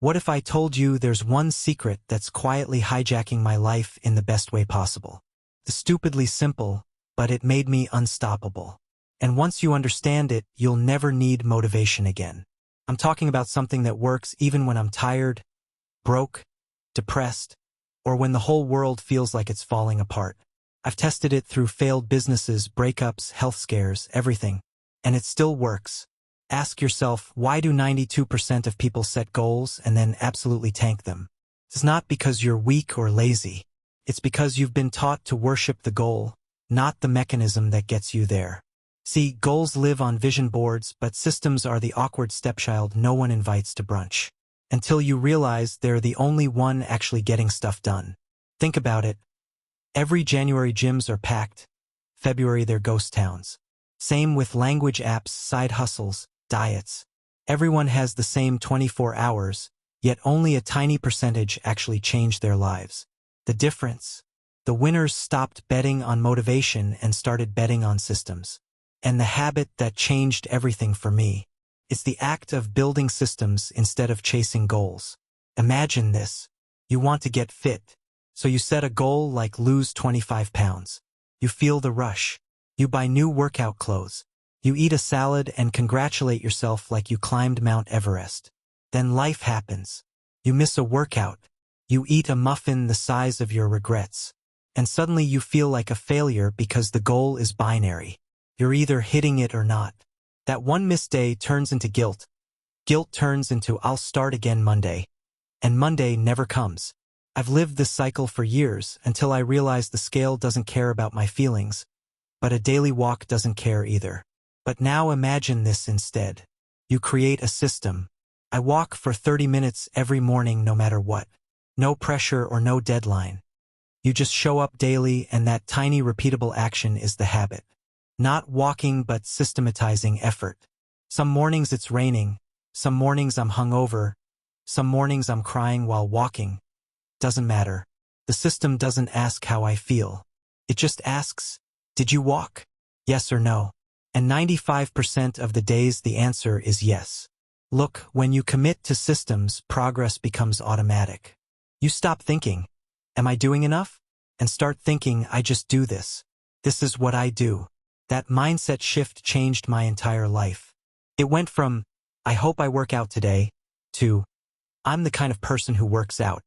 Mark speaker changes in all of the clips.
Speaker 1: What if I told you there's one secret that's quietly hijacking my life in the best way possible? It's stupidly simple, but it made me unstoppable. And once you understand it, you'll never need motivation again. I'm talking about something that works even when I'm tired, broke, depressed, or when the whole world feels like it's falling apart. I've tested it through failed businesses, breakups, health scares, everything. And it still works. Ask yourself, why do 92% of people set goals and then absolutely tank them? It's not because you're weak or lazy. It's because you've been taught to worship the goal, not the mechanism that gets you there. See, goals live on vision boards, but systems are the awkward stepchild no one invites to brunch. Until you realize they're the only one actually getting stuff done. Think about it. Every January gyms are packed. February they're ghost towns. Same with language apps, side hustles, diets. Everyone has the same 24 hours, yet only a tiny percentage actually change their lives. The difference? The winners stopped betting on motivation and started betting on systems. And the habit that changed everything for me. It's the act of building systems instead of chasing goals. Imagine this. You want to get fit. So you set a goal like lose 25 pounds. You feel the rush. You buy new workout clothes. You eat a salad and congratulate yourself like you climbed Mount Everest. Then life happens. You miss a workout. You eat a muffin the size of your regrets. And suddenly you feel like a failure because the goal is binary. You're either hitting it or not. That one missed day turns into guilt. Guilt turns into I'll start again Monday. And Monday never comes. I've lived this cycle for years until I realized the scale doesn't care about my feelings, but a daily walk doesn't care either. But now imagine this instead. You create a system. I walk for 30 minutes every morning no matter what. No pressure or no deadline. You just show up daily and that tiny repeatable action is the habit. Not walking but systematizing effort. Some mornings it's raining. Some mornings I'm hungover. Some mornings I'm crying while walking. Doesn't matter. The system doesn't ask how I feel. It just asks, did you walk? Yes or no? And 95% of the days the answer is yes. Look, when you commit to systems, progress becomes automatic. You stop thinking, am I doing enough? And start thinking, I just do this. This is what I do. That mindset shift changed my entire life. It went from, I hope I work out today, to, I'm the kind of person who works out.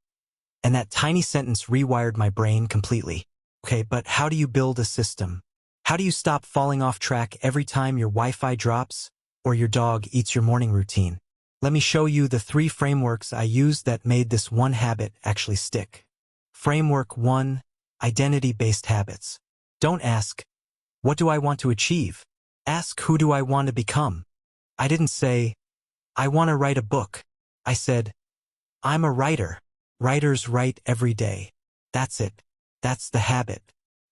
Speaker 1: And that tiny sentence rewired my brain completely. Okay, but how do you build a system? How do you stop falling off track every time your Wi-Fi drops or your dog eats your morning routine? Let me show you the 3 frameworks I used that made this one habit actually stick. Framework 1, identity-based habits. Don't ask, what do I want to achieve? Ask, who do I want to become? I didn't say, I want to write a book. I said, I'm a writer. Writers write every day. That's it. That's the habit.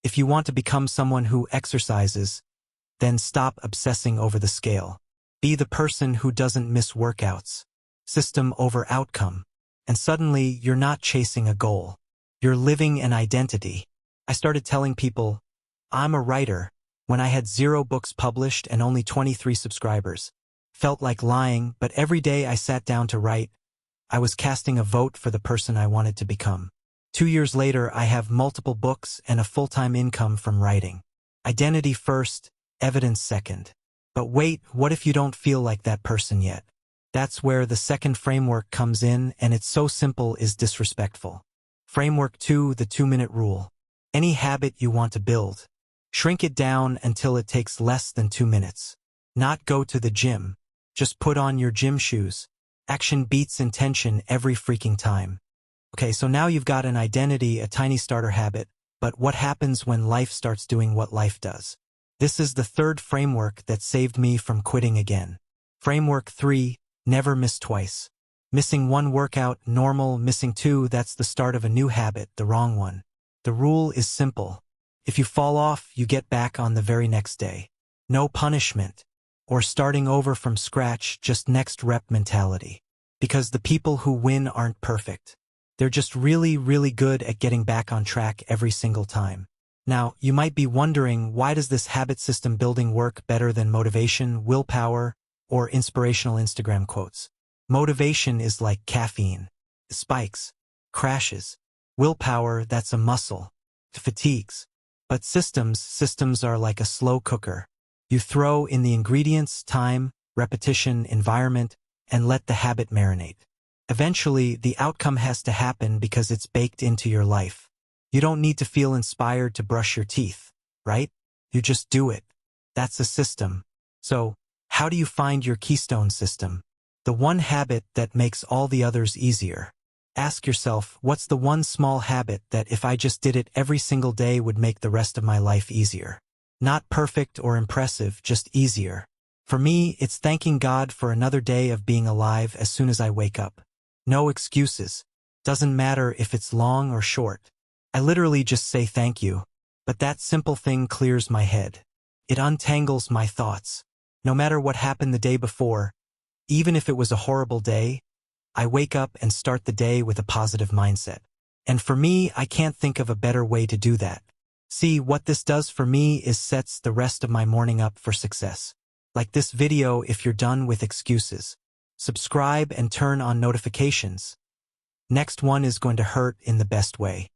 Speaker 1: If you want to become someone who exercises, then stop obsessing over the scale. Be the person who doesn't miss workouts. System over outcome. And suddenly, you're not chasing a goal. You're living an identity. I started telling people, I'm a writer, when I had 0 books published and only 23 subscribers. Felt like lying, but every day I sat down to write, I was casting a vote for the person I wanted to become. 2 years later, I have multiple books and a full-time income from writing. Identity first, evidence second. But wait, what if you don't feel like that person yet? That's where the second framework comes in, and it's so simple is disrespectful. Framework 2, the 2-minute rule. Any habit you want to build, shrink it down until it takes less than 2 minutes. Not go to the gym. Just put on your gym shoes. Action beats intention every freaking time. Okay, so now you've got an identity, a tiny starter habit, but what happens when life starts doing what life does? This is the 3rd framework that saved me from quitting again. Framework 3, never miss twice. Missing 1 workout, normal. Missing 2, that's the start of a new habit, the wrong one. The rule is simple. If you fall off, you get back on the very next day. No punishment. Or starting over from scratch, just next rep mentality. Because the people who win aren't perfect. They're just really, really good at getting back on track every single time. Now, you might be wondering, why does this habit system building work better than motivation, willpower, or inspirational Instagram quotes? Motivation is like caffeine. It spikes, crashes. Willpower, that's a muscle. It fatigues. But systems are like a slow cooker. You throw in the ingredients, time, repetition, environment, and let the habit marinate. Eventually, the outcome has to happen because it's baked into your life. You don't need to feel inspired to brush your teeth, right? You just do it. That's a system. So, how do you find your keystone system? The one habit that makes all the others easier. Ask yourself, what's the one small habit that if I just did it every single day would make the rest of my life easier? Not perfect or impressive, just easier. For me, it's thanking God for another day of being alive as soon as I wake up. No excuses. Doesn't matter if it's long or short. I literally just say thank you. But that simple thing clears my head. It untangles my thoughts. No matter what happened the day before, even if it was a horrible day, I wake up and start the day with a positive mindset. And for me, I can't think of a better way to do that. See, what this does for me is sets the rest of my morning up for success. Like this video if you're done with excuses. Subscribe and turn on notifications. Next one is going to hurt in the best way.